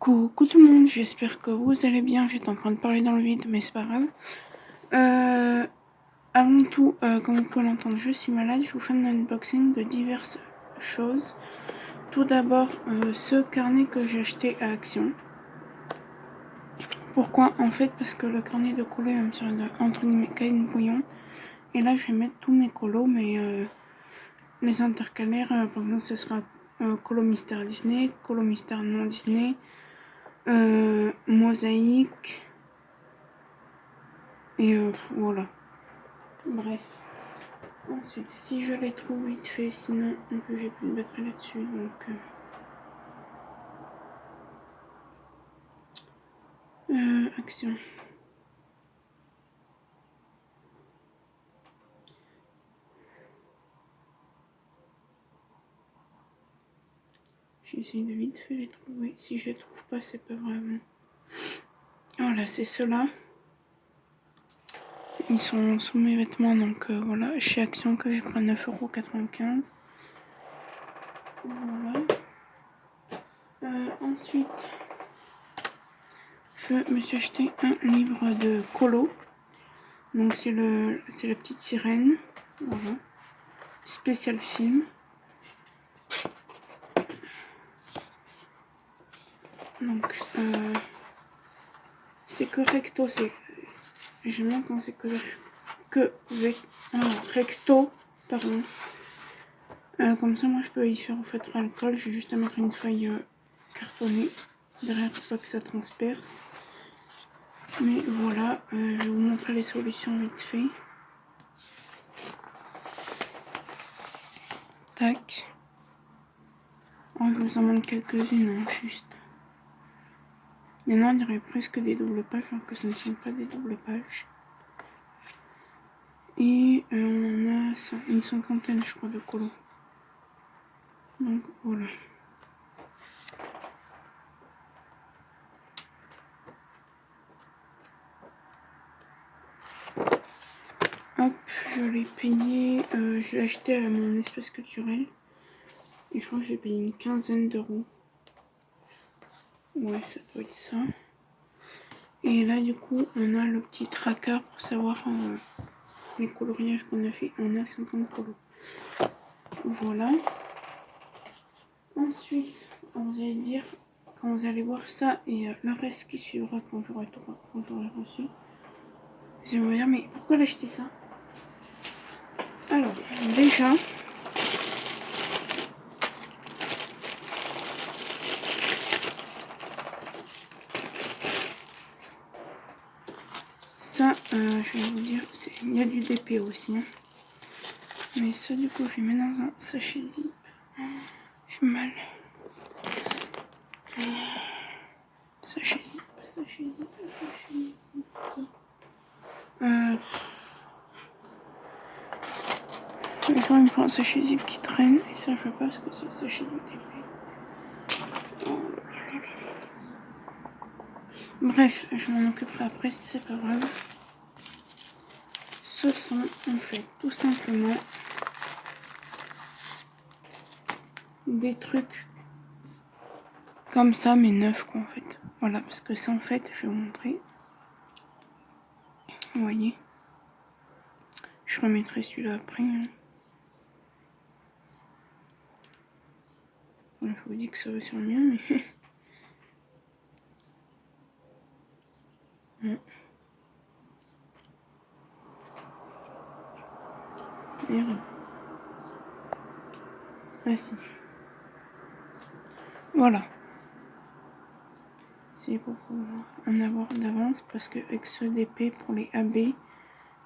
Coucou tout le monde, j'espère que vous allez bien. J'étais en train de parler dans le vide, mais c'est pas grave. Avant tout, comme vous pouvez l'entendre, je suis malade. Je vous fais un unboxing de diverses choses. Tout d'abord, ce carnet que j'ai acheté à Action. Pourquoi? En fait, parce que le carnet de colos va me servir de, entre guillemets, cahier de brouillon. Et là, je vais mettre tous mes colos, mais les intercalaires, par exemple, ce sera colo mystère Disney, colo mystère non Disney, mosaïque. Et voilà. Bref. Ensuite, si je les trouve vite fait, sinon j'ai plus de batterie là-dessus, donc action. J'essaye de vite fait les trouver. Si je les trouve pas, c'est pas grave. Voilà, c'est ceux-là. Ils sont sous mes vêtements, donc voilà. Chez Action que j'ai pris à 9,95 €. Voilà. Ensuite, je me suis acheté un livre de colo. Donc c'est la petite sirène. Voilà. Spécial film. Donc c'est correcto, j'aime bien quand c'est recto, pardon. Comme ça, moi, je peux y faire en fait l'alcool. J'ai juste à mettre une feuille cartonnée derrière pour pas que ça transperce. Mais voilà, je vais vous montrer les solutions vite fait. Tac. Oh, je vous en montre quelques-unes, hein, juste. Il y en a, on dirait presque des doubles pages, alors que ce ne sont pas des doubles pages. Et on en a une cinquantaine, je crois, de colos. Donc voilà. Hop, je l'ai payé, je l'ai acheté à mon espace culturel. Et je crois que j'ai payé une quinzaine d'euros. Ouais, ça doit être ça. Et là, du coup, on a le petit tracker pour savoir les coloriages qu'on a fait. On a 50 colos. Voilà. Ensuite, vous allez dire, quand vous allez voir ça et le reste qui suivra quand j'aurai reçu, vous allez me dire, mais pourquoi l'acheter ça? Alors, déjà, ça, je vais vous dire, il y a du DP aussi. Hein. Mais ça, du coup, je vais mettre dans un sachet zip. J'ai mal. Sachet zip. Les gens, ils me font un sachet zip qui traîne. Et ça, je veux pas parce que c'est le sachet du DP. Bref, je m'en occuperai après, c'est pas grave. Ce sont en fait tout simplement des trucs comme ça, mais neufs quoi en fait. Voilà, parce que ça en fait, je vais vous montrer. Vous voyez, je remettrai celui-là après. Hein. Voilà, je vous dis que ça va sur le mien, mais... Merde. Ah si. Voilà. C'est pour pouvoir en avoir d'avance parce que avec ce DP pour les AB,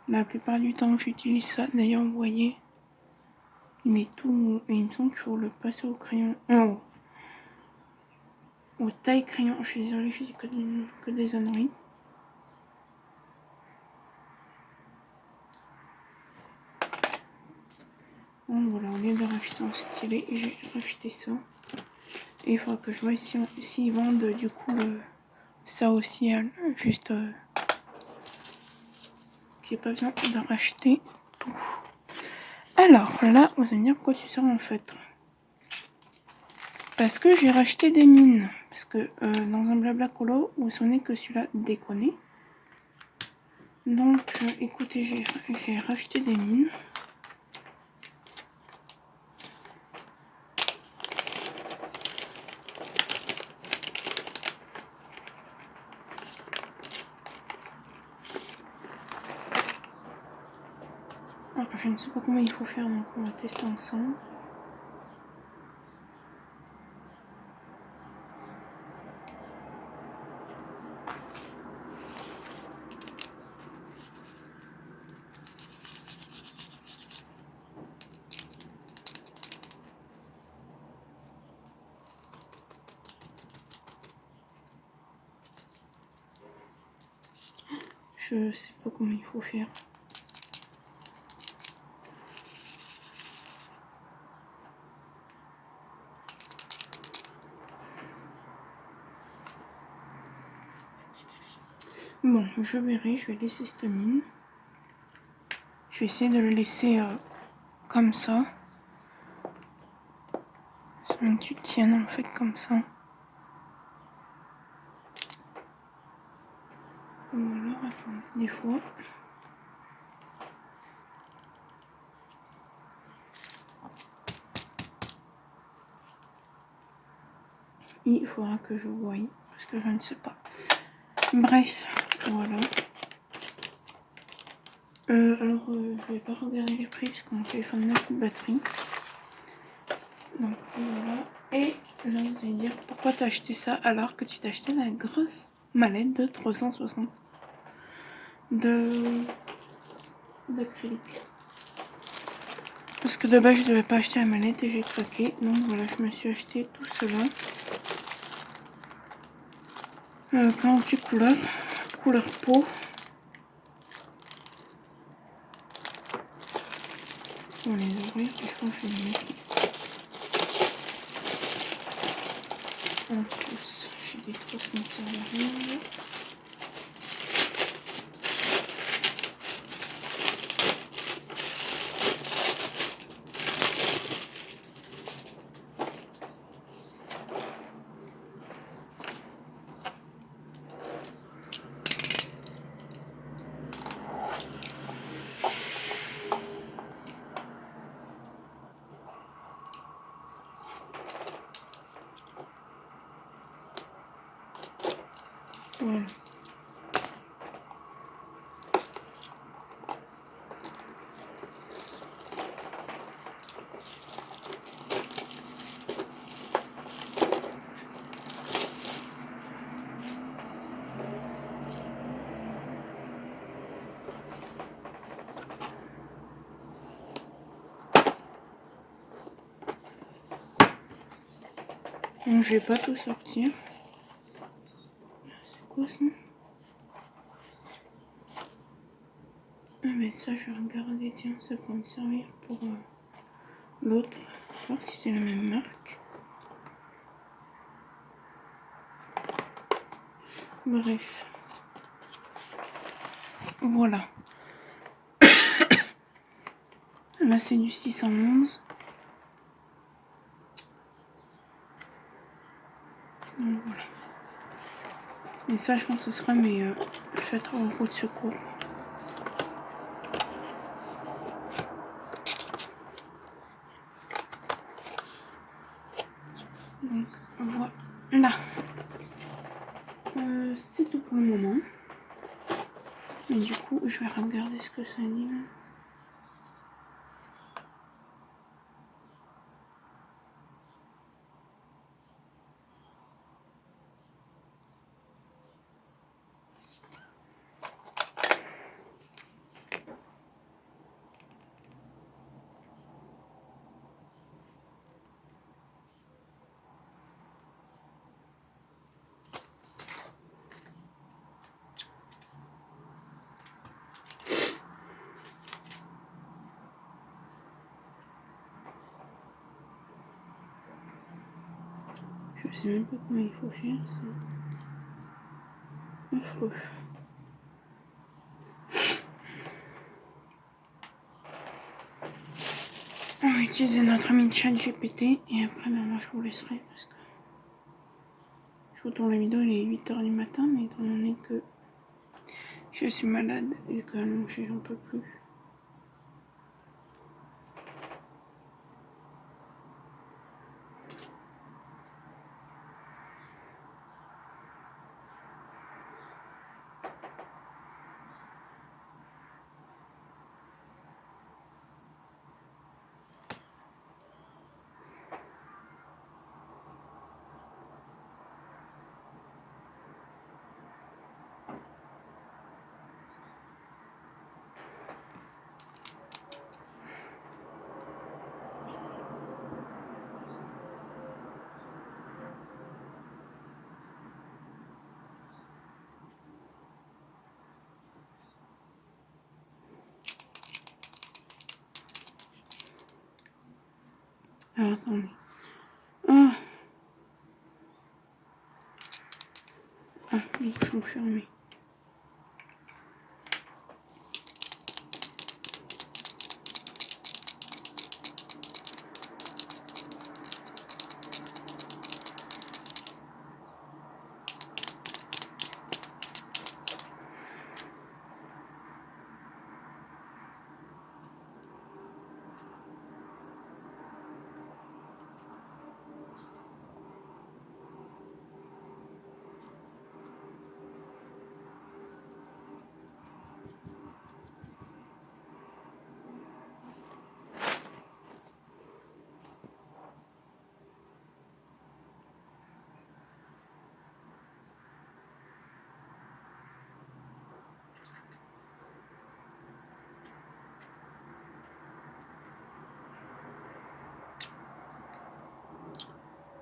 la plupart du temps j'utilise ça. D'ailleurs, vous voyez, il est tout mou et il me semble qu'il faut le passer au crayon. Oh, au taille crayon. Je suis désolée, je dis que des âneries. Donc voilà, au lieu de racheter un stylet, j'ai racheté ça. Et il faudra que je vois s'ils vendent du coup ça aussi, juste qu'il n'y ait pas besoin de racheter tout. Alors là, vous allez me dire pourquoi tu sors en feutre. Parce que j'ai racheté des mines. Parce que dans un blabla colo, vous savez que celui-là déconne. Donc écoutez, j'ai racheté des mines. Alors, je ne sais pas comment il faut faire, donc on va tester ensemble. Je sais pas comment il faut faire. Bon, je verrai, je vais laisser cette mine. Je vais essayer de le laisser comme ça. Sans que tu tiennes en fait comme ça. Ou alors, attends, des fois. Il faudra que je voie, parce que je ne sais pas. Bref, voilà. Alors, je vais pas regarder les prix, parce que mon téléphone n'a plus de batterie. Donc, voilà. Et là, vous allez dire, pourquoi t'as acheté ça alors que tu t'as acheté la grosse mallette de 360 d'acrylique. Parce que de base, je devais pas acheter la mallette et j'ai craqué. Donc voilà, je me suis acheté tout cela. 48 couleurs, couleur peau. On va les ouvrir, je pense que je vais les mettre en plus. J'ai des trucs qui ne servent à rien. Voilà. Donc je vais pas tout sortir. C'est quoi ça? Ah mais ça je vais regarder, tiens, ça peut me servir pour l'autre. Voir si c'est la même marque. Bref. Voilà. Là c'est du 611. Donc voilà. Et ça je pense que ce sera mes feutres en roue de secours. Donc voilà. C'est tout pour le moment. Et du coup je vais regarder ce que ça dit. Je sais même pas comment il faut faire, c'est affreux. On va utiliser notre ami ChatGPT et après moi je vous laisserai parce que je vous tourne la vidéo, il est 8h du matin, mais étant donné que je suis malade et que j'en peux plus. Alors attendez. Les bouchons fermés.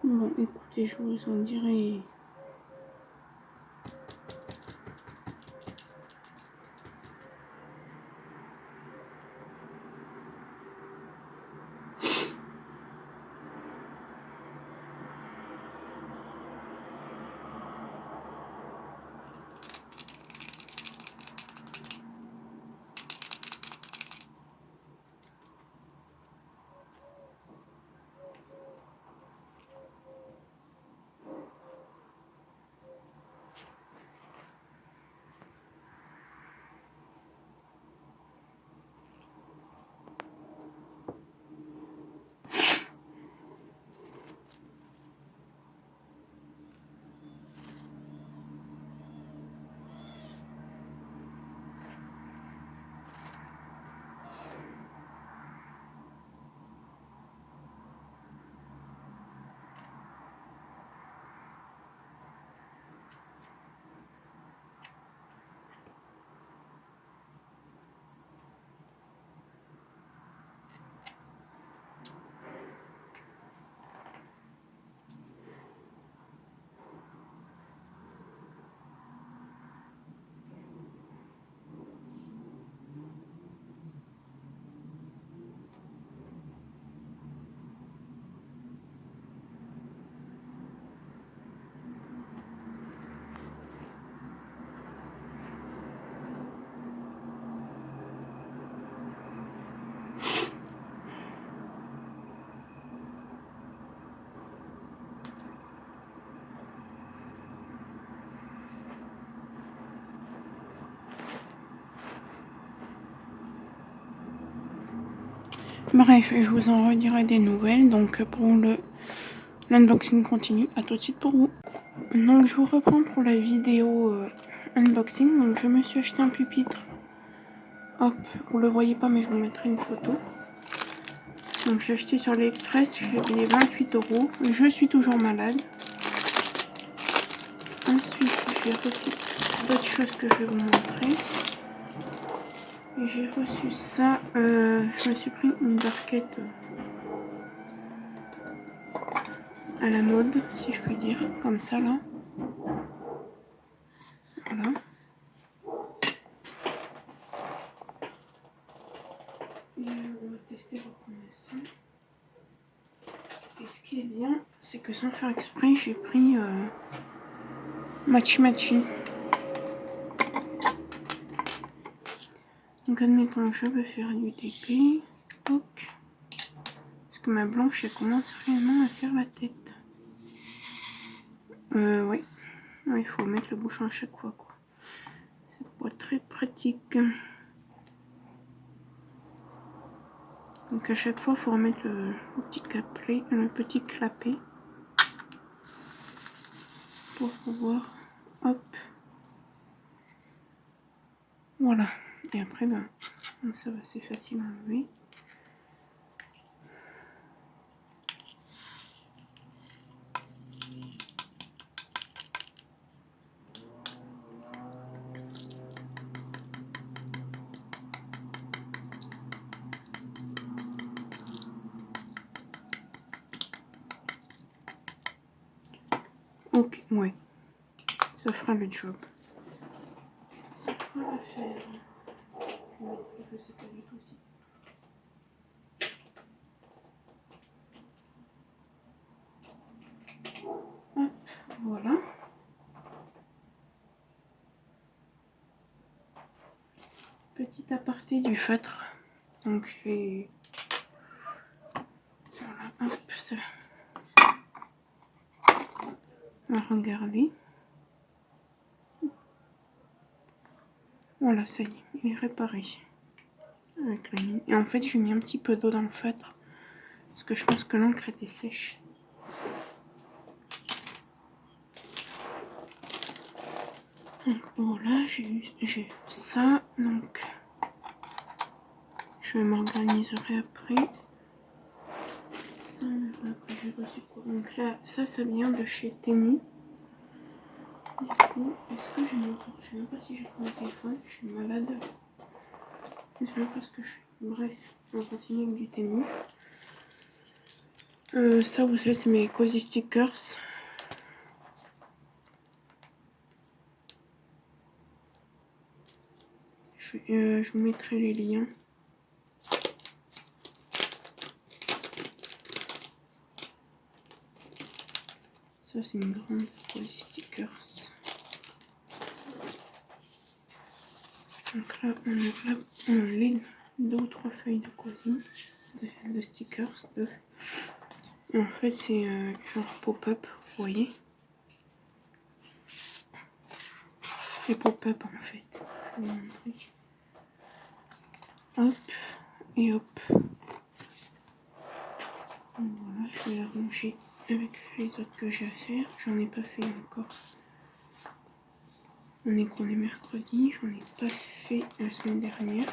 Bon, écoutez, je vous en dirai. Bref, je vous en redirai des nouvelles. Donc pour l'unboxing continue. À tout de suite pour vous. Donc je vous reprends pour la vidéo unboxing. Donc je me suis acheté un pupitre. Hop, vous le voyez pas mais je vous mettrai une photo. Donc j'ai acheté sur AliExpress, j'ai payé 28 €. Je suis toujours malade. Ensuite j'ai reçu d'autres choses que je vais vous montrer. J'ai reçu ça, je me suis pris une barquette à la mode, si je puis dire, comme ça là. Voilà. Et on va tester reconnaissant. Et ce qui est bien, c'est que sans faire exprès, j'ai pris Matchy Matchy. Donc admettons, je veux faire du TP. Hop. que ma blanche, elle commence vraiment à faire la tête. Oui. Il faut mettre le bouchon à chaque fois, quoi. C'est pas très pratique. Donc à chaque fois, il faut remettre le petit clapet pour pouvoir, hop, voilà. Et après, ben, ça va, c'est facile à enlever. Ok, ouais, ça fera le job. Ça fera l'affaire. Je sais pas du tout si. Hop, voilà. Petit aparté du feutre. Donc je vais. Voilà, hop, ça. On va regarder. Voilà, ça y est, il est réparé. Avec la mine. Et en fait, j'ai mis un petit peu d'eau dans le feutre. Parce que je pense que l'encre était sèche. Donc voilà, j'ai ça. Donc je m'organiserai après. Ça, après j'ai reçu quoi? Donc là, ça vient de chez Temu. Du coup, est-ce que j'ai encore? Je sais même pas si j'ai mon téléphone. Je suis malade. Je sais même pas ce que je fais. Bref, on va continuer avec du Temu. Ça, vous savez, c'est mes cozy stickers. Je vous mettrai les liens. Ça, c'est une grande cozy stickers. Donc là, on a les 2 ou 3 feuilles de cozy, de stickers. Et en fait, c'est genre pop-up, vous voyez. C'est pop-up en fait. Je vais vous montrer. Hop, et hop. Voilà, je vais la ranger avec les autres que j'ai à faire. J'en ai pas fait encore. On est mercredi, j'en ai pas fait la semaine dernière.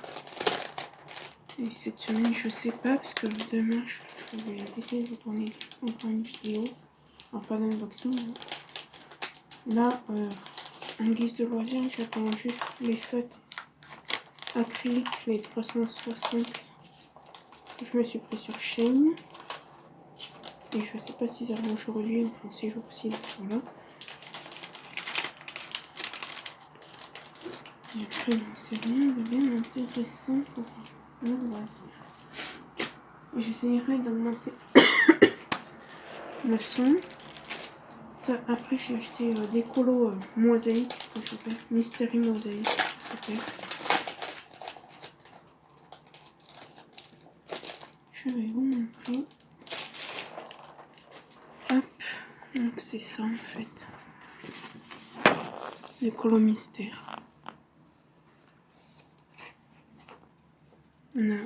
Et cette semaine, je sais pas, parce que demain, je vais essayer de vous tourner encore une vidéo. Alors, pas d'unboxing. Là, en guise de loisir, j'attends juste les feutres acryliques, les 360. Je me suis pris sur Shein. Et je sais pas si ça arrive aujourd'hui, enfin ces jours-ci, voilà. Et après, c'est rien de bien intéressant pour le loisir. J'essayerai d'augmenter le son. Ça, après, j'ai acheté des colos mosaïques, ça s'appelle Mystery Mosaïque, ça s'appelle. Je vais vous montrer. Hop, donc c'est ça en fait. Les colos mystères. On a.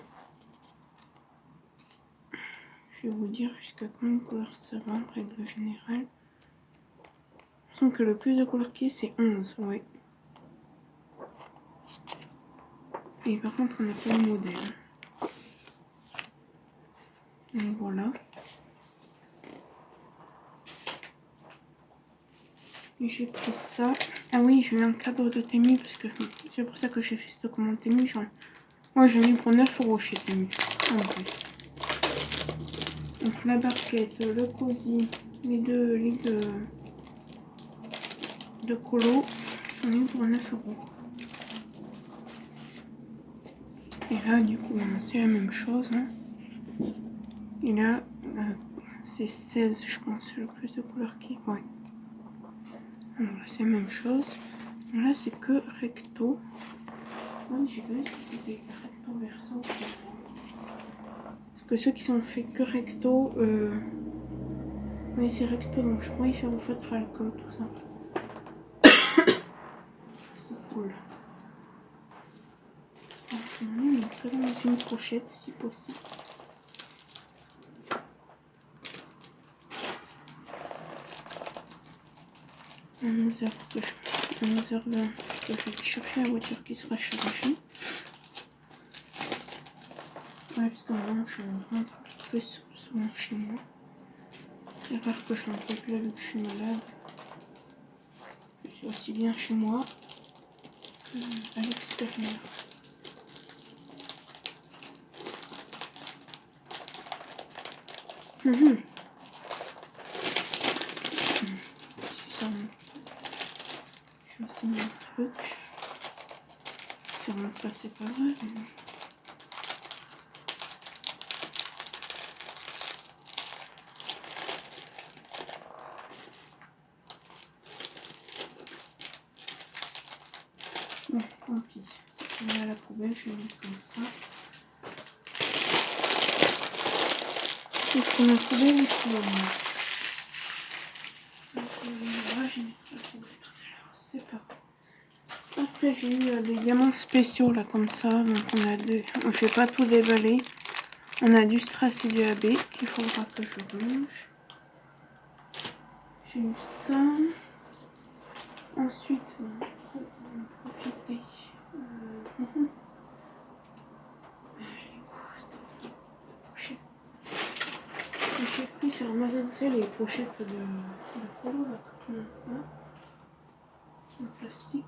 Je vais vous dire jusqu'à combien de couleurs ça va en règle générale. Je sens que le plus de couleurs qu'il y a, c'est 11, ouais. Et par contre, on n'a pas le modèle. Donc voilà. Et j'ai pris ça. Ah oui, j'ai eu un cadeau de Temu parce que c'est pour ça que j'ai fait cette commande Temu. Moi, j'ai mis pour 9 € chez Temu. En vrai. Donc la barquette, le cosy, les deux livres de colo, j'en ai eu pour 9 €. Et là, du coup, c'est la même chose. Hein. Et là, c'est 16, je pense, le plus de couleurs qui. Ouais. Voilà, c'est la même chose. Là, c'est que recto. Ouais, j'ai vu si c'était recto verso. Parce que ceux qui sont faits que recto, oui c'est recto, donc je pourrais y faire au feutre à alcool, tout ça. C'est cool. Je vais mettre dans une pochette si possible. À 11h, 11h20, je vais chercher la voiture qui sera chargée. Ouais, parce que maintenant je rentre plus souvent chez moi. C'est rare que je rentre plus vu que je suis malade. Je suis aussi bien chez moi qu'à l'extérieur. Je vais aussi mon truc. Sur mon pas, c'est pas vrai. Bon, tant pis. Si je mets à la poubelle, je vais mettre comme ça. Est-ce que ma poubelle est sur moi? Donc là, j'ai mis la poubelle tout à l'heure. C'est pas grave. Après, j'ai eu des diamants spéciaux là, comme ça. Donc, on a deux. Je vais pas tout déballer. On a du strass et du AB qu'il faudra que je range. J'ai eu ça. Ensuite, je vais en profiter. J'ai pris sur Amazon, vous savez, les pochettes de polo là, en plastique.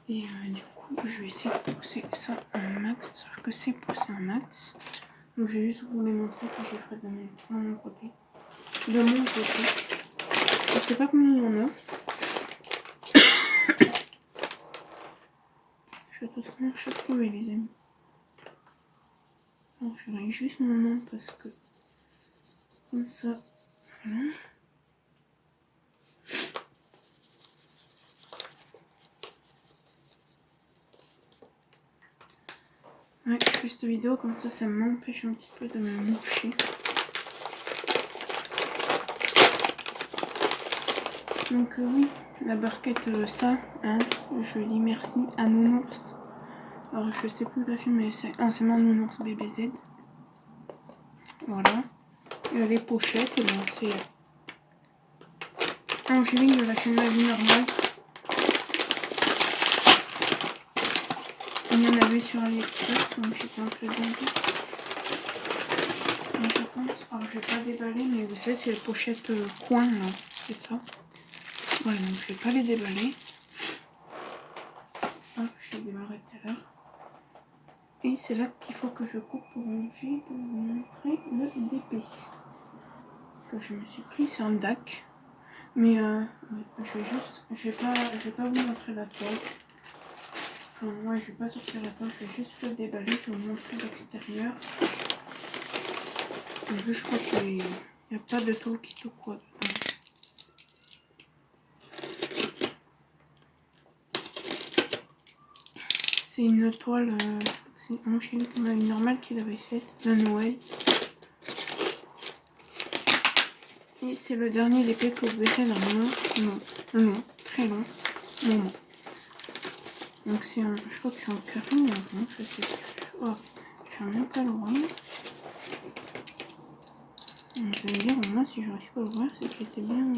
Et du coup, je vais essayer de pousser ça un max, sauf que c'est poussé un max. Donc je vais juste vous les montrer que j'ai fait de mon côté. De mon côté. Je sais pas combien il y en a. Je vais totalement trouver les amis. Alors je vais juste mon nom parce que comme ça, voilà. Ouais, je fais cette vidéo comme ça m'empêche un petit peu de me moucher. Donc oui, la barquette, ça, hein, je dis merci à Nounours. Alors je sais plus la chaîne, mais c'est anciennement Nounours BBZ. Voilà. Les pochettes, ben, c'est Angélique de la chaîne La Vie Normale. Il y en avait sur AliExpress, donc j'étais un peu dégoûtée. Je pense, alors je vais pas déballer, mais vous savez, c'est les pochettes coin là, c'est ça. Voilà, donc je vais pas les déballer. Hop, je les démarrer tout à l'heure. Et c'est là qu'il faut que je coupe pour ranger, pour vous montrer le DP que je me suis pris sur un DAC. Mais je vais pas vous montrer la toile. Enfin, moi je vais pas sortir la toile, je vais juste le déballer, je vais vous montrer l'extérieur. Je crois qu'il n'y a pas de toile qui tout quoi dedans. C'est une toile, c'est Angélique de La Vie Normale qui l'avait faite de Noël. Et c'est le dernier DP que vous verrez dans long, très long moment. Donc c'est un, je crois que c'est un carré ou un rond, je sais plus. Oh, j'ai un autre à l'oreille. Je vais dire au moins si j'arrive pas à l'ouvrir, c'est qu'il était bien.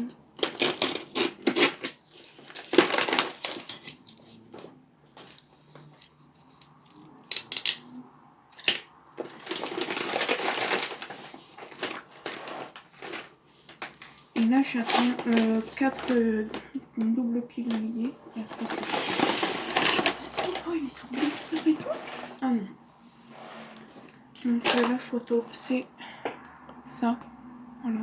Et là j'attends 4 doubles piliers. Et après c'est... Oh, ils sont blisters et tout. Ah non. Donc la photo c'est ça. Voilà.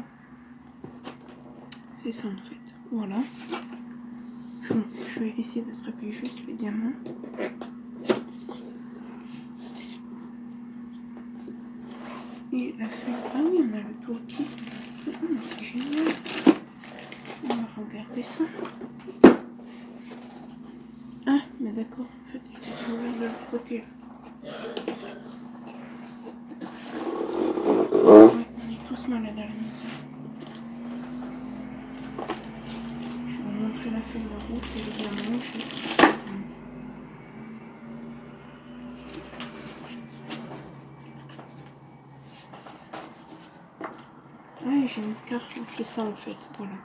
C'est ça en fait. Voilà. Je vais essayer d'attraper juste les diamants. Et la feuille. Ah oui, on a le toolkit. Oh, c'est génial. On va regarder ça. est d'accord, en fait, il est ouvert de l'autre côté. Ouais, on est tous malades à la maison. Je vais vous montrer la feuille de route, évidemment. Ouais, j'ai une carte, c'est ça en fait, voilà.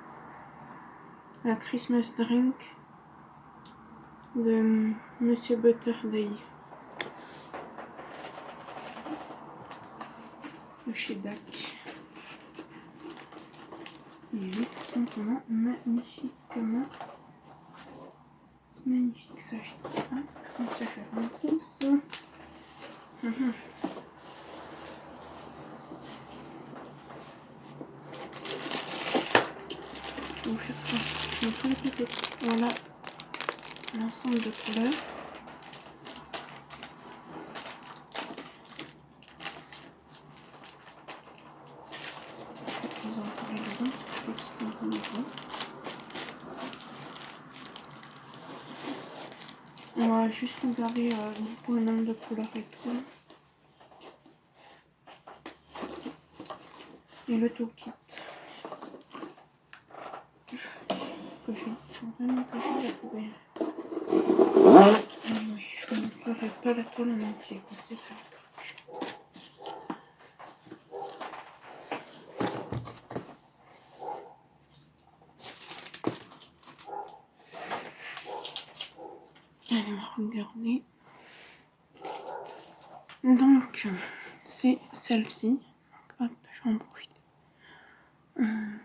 Un Christmas drink de Monsieur Butterday. De chez DAC. Il est tout simplement magnifiquement magnifique ça. Comme ça, je le repousse. Je vais vous faire ça. Je mets tous les côtés. Voilà l'ensemble de couleurs. Je vais vous en parler dedans, parce que je crois que c'est un peu nouveau. On va juste regarder du coup le nombre de couleurs et tout. Et le toolkit. Que j'ai vraiment que j'ai trouvé. Oui, je ne montrerai pas la toile en entier, c'est ça le truc. Allez, on va regarder. Donc, c'est celle-ci. Hop, je vais en profiter.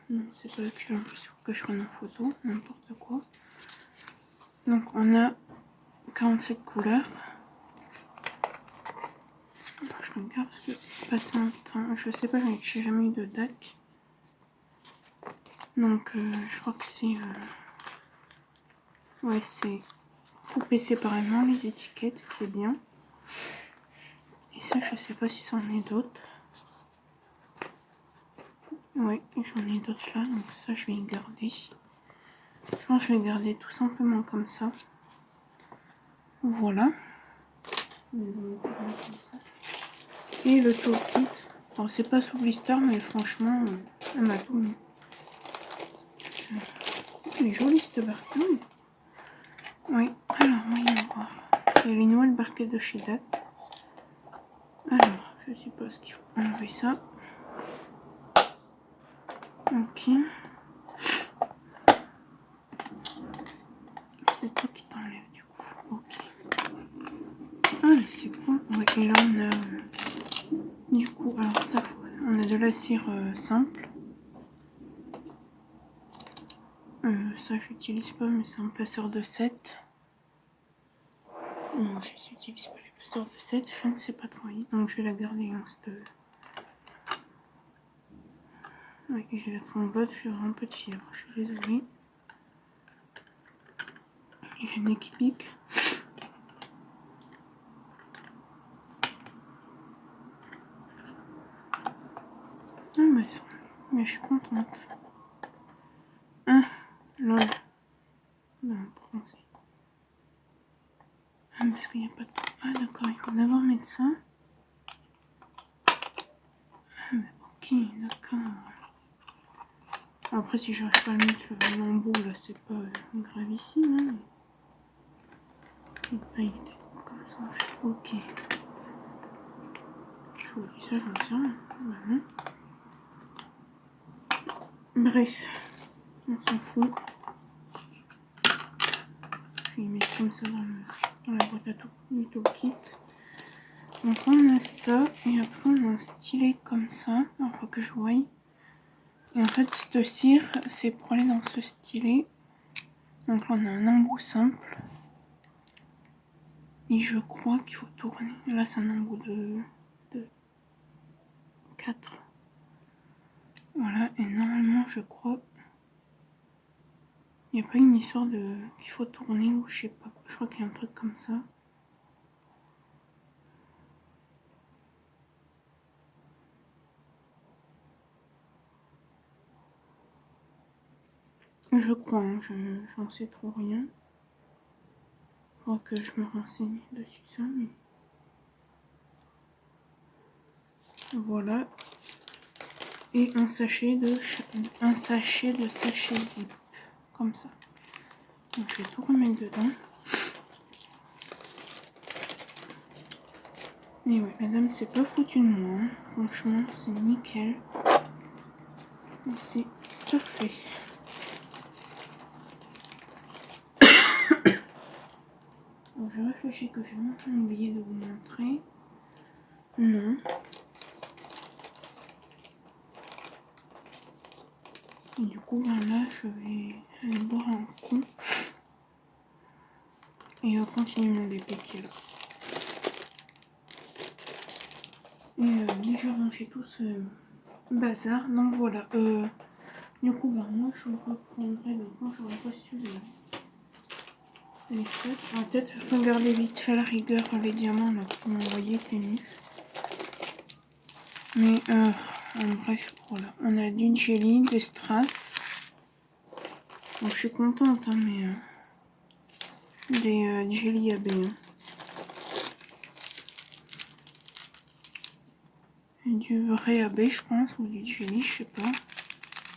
Non, c'est pas là-dessus en plus, il faut que je prenne en photo, n'importe quoi. Donc, on a 47 couleurs. Je regarde parce que c'est pas simple. Enfin, je sais pas, j'ai jamais eu de DAC. Donc, je crois que c'est. Ouais, c'est coupé séparément les étiquettes, c'est bien. Et ça, je sais pas si c'en est d'autres. Oui, j'en ai d'autres là, donc ça, je vais y garder. Je pense que je vais garder tout simplement comme ça. Voilà. Et le toolkit. Alors, c'est pas sous blister, mais franchement, elle m'a tout mis. Elle est jolie cette barquette. Oui, alors, voyons voir. C'est les nouvelles barquettes de chez DAC. Alors, je suppose qu'il faut enlever ça. Ok. C'est toi qui t'enlève du coup. Ok. Ah, c'est cool. Ouais, et là, on a. Du coup, alors ça, on a de la cire simple. Ça, j'utilise pas, mais c'est un passeur de 7. Non, je n'utilise pas les passeurs de 7, je ne sais pas trop. Donc, je vais la garder en stock. Oui, je vais la mettre en botte, j'ai un peu de fièvre, je suis désolée. J'ai le nez qui pique. Ah, mais je suis contente. Ah, lol. Non, français. Ah, parce qu'il n'y a pas de. Ah, d'accord, il faut d'abord mettre ça. Ah, mais ok, d'accord. Après, si je n'arrive pas à mettre l'embout, là, c'est pas gravissime. Hein, mais... il était comme ça, en fait. Ok. Je vous dis ça comme ça. Bah, non. Bref, on s'en fout. Je vais mettre comme ça dans la boîte à tout du toolkit. Donc on a ça et après on a un stylet comme ça. Il faut que je voie. Et en fait cette cire c'est pour aller dans ce stylet. Donc là on a un embout simple. Et je crois qu'il faut tourner. Là c'est un embout de 4. Voilà, et normalement je crois. Il n'y a pas une histoire de qu'il faut tourner ou je sais pas. Je crois qu'il y a un truc comme ça. Je crois, hein, j'en sais trop rien. faudra que je me renseigne dessus ça, mais... Voilà. Et un sachet de sachet zip. Comme ça. Donc je vais tout remettre dedans. Et ouais, madame, c'est pas foutu de moi. Hein. Franchement, c'est nickel. C'est parfait. Donc, je réfléchis que j'ai vraiment oublié de vous montrer. Non. Et du coup, ben là, je vais aller boire un coup. Et continuer mon DP qui est là. Et déjà ranger tout ce bazar. Donc voilà. Du coup, ben moi, je reprendrai donc, quand j'aurai reçu les feuilles. On va peut-être regarder vite fait à la rigueur les diamants là pour m'envoyer tennis. Mais bref, voilà. On a du jelly, des strass. Bon, je suis contente, hein, mais des jelly AB. Hein. Du vrai AB, je pense, ou du jelly, je sais pas.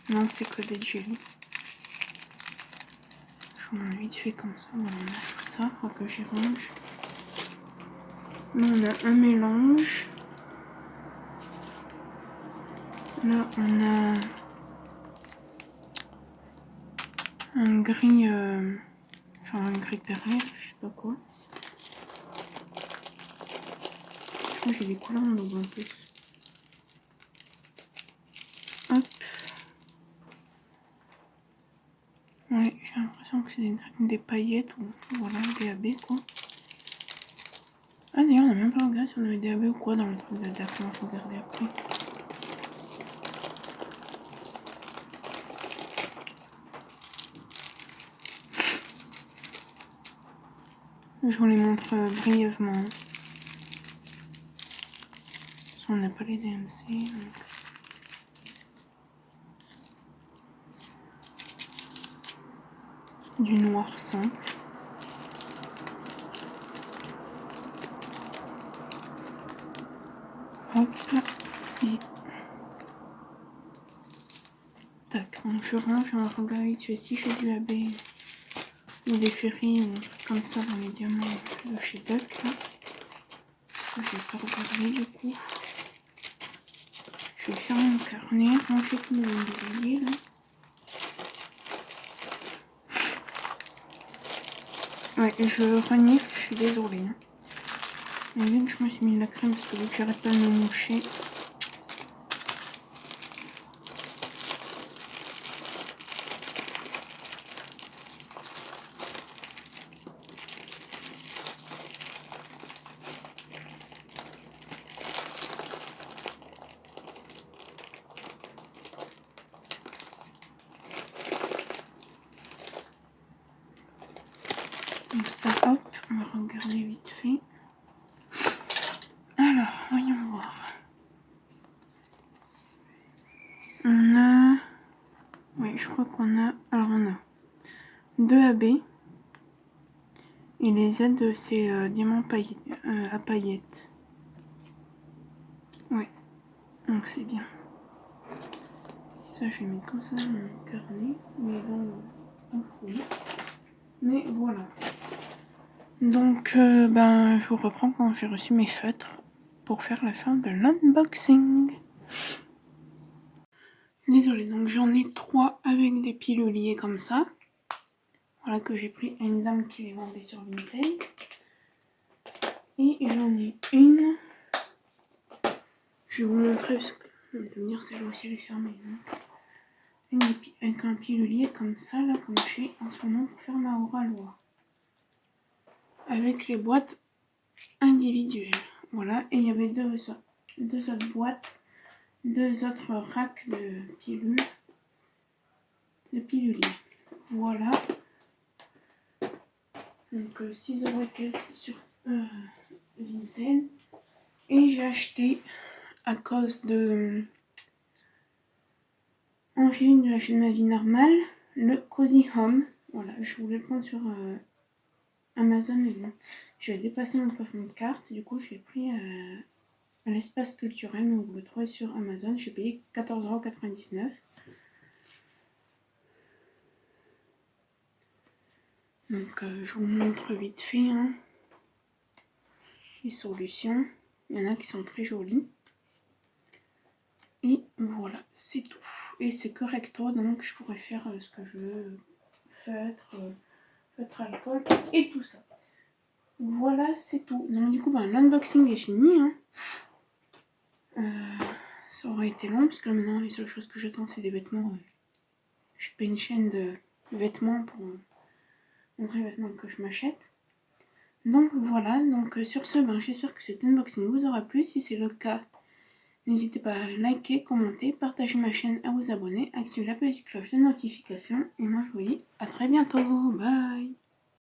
Non, c'est que des jelly. Je m'en ai vite fait comme ça. Voilà, on a tout ça, faut que j'y range. Là, on a un mélange. Là, on a un gris, genre un gris perrier, je sais pas quoi. Je crois que j'ai des couleurs en double en plus. Hop. Ouais, j'ai l'impression que c'est des paillettes ou voilà, des AB quoi. Ah d'ailleurs, on n'a même pas regardé si on avait des AB ou quoi dans le truc de DAF, on va regarder après. Je vous les montre brièvement. Parce qu'on n'a pas les DMC. Donc... Du noir simple. Hop. Et... tac. Donc je range, on va regarder si j'ai du AB ou des ferries ou un truc comme ça dans les diamants de chez Duck là. Ça, je vais pas regarder du coup. Je vais faire mon carnet, ranger tout mon mobilier là. Ouais, je renifle, je suis désolée. Hein. Mais vu que je me suis mis de la crème parce que vu que j'arrête pas de me moucher. Donc ça, hop, on va regarder vite fait. Alors, voyons voir. On a... oui, je crois qu'on a... alors on a 2 AB. Et les Z, c'est diamants à paillettes. Ouais, donc c'est bien. Ça, je vais mettre comme ça dans mon carnet, mais dans le fouille. Mais voilà. Donc, ben, je vous reprends quand j'ai reçu mes feutres pour faire la fin de l'unboxing. Désolée, donc j'en ai 3 avec des piluliers comme ça. Voilà, que j'ai pris à une dame qui les vendait sur Vinted. Et j'en ai une. Je vais vous montrer parce que je vais me dire celle-là aussi elle est fermée. Donc. Avec un pilulier comme ça, là, comme j'ai en ce moment pour faire ma aura loi. Avec les boîtes individuelles. Voilà, et il y avait deux autres boîtes, 2 autres racks de pilules, de piluliers. Voilà. Donc 6 € et quelques sur Vinted. Et j'ai acheté à cause de Angéline de la chaîne Ma Vie Normale, le Cozy Home. Voilà, je voulais le prendre sur Amazon, mais bon, j'ai dépassé mon plafond de carte, du coup j'ai pris à l'espace culturel, mais vous le trouvez sur Amazon, j'ai payé 14,99 €. Donc je vous montre vite fait les solutions. Il y en a qui sont très jolies. Et voilà, c'est tout. Et c'est correcto, donc je pourrais faire ce que je veux, feutre alcool et tout ça. Voilà, c'est tout. Donc du coup, l'unboxing est fini. Ça aurait été long, parce que maintenant, les seules choses que j'attends, c'est des vêtements. J'ai pas une chaîne de vêtements pour montrer les vêtements que je m'achète. Donc voilà, donc sur ce, j'espère que cet unboxing vous aura plu. Si c'est le cas, n'hésitez pas à liker, commenter, partager ma chaîne, à vous abonner, activer la petite cloche de notification. Et moi je vous dis à très bientôt. Bye!